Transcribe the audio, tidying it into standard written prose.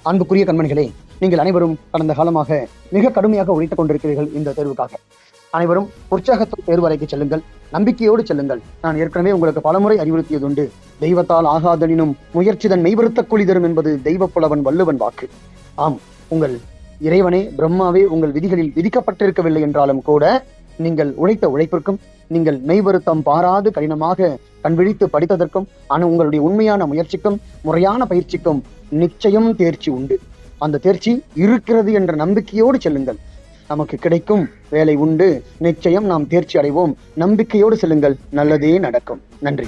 அன்புக்குரிய கண்மணிகளே, நீங்கள் அனைவரும் கடந்த காலமாக மிக கடுமையாக உழைத்துக் கொண்டிருக்கிறீர்கள் இந்த தேர்வுக்காக. அனைவரும் உற்சாகத்தோடு தேர்வு அறைக்கு செல்லுங்கள், நம்பிக்கையோடு செல்லுங்கள். நான் ஏற்கனவே உங்களுக்கு பலமுறை அறிவுறுத்தியதுண்டு. தெய்வத்தால் ஆகாதனினும் முயற்சிதன் மெய்வருத்த கூலி தரும் என்பது தெய்வப்புலவன் வள்ளுவன் வாக்கு. ஆம், உங்கள் இறைவனே பிரம்மாவே உங்கள் விதிகளில் விதிக்கப்பட்டிருக்கவில்லை என்றாலும் கூட நீங்கள் உழைத்த உழைப்பிற்கும் நீங்கள் மெய்வருத்தம் பாராது கடினமாக கண்விழித்து படித்ததற்கும் உங்களுடைய உண்மையான முயற்சிக்கும் முறையான பயிற்சிக்கும் நிச்சயம் தேர்ச்சி உண்டு. அந்த தேர்ச்சி இருக்கிறது என்ற நம்பிக்கையோடு செல்லுங்கள். நமக்கு கிடைக்கும் வேலை உண்டு, நிச்சயம் நாம் தேர்ச்சி அடைவோம். நம்பிக்கையோடு செல்லுங்கள், நல்லதே நடக்கும். நன்றி.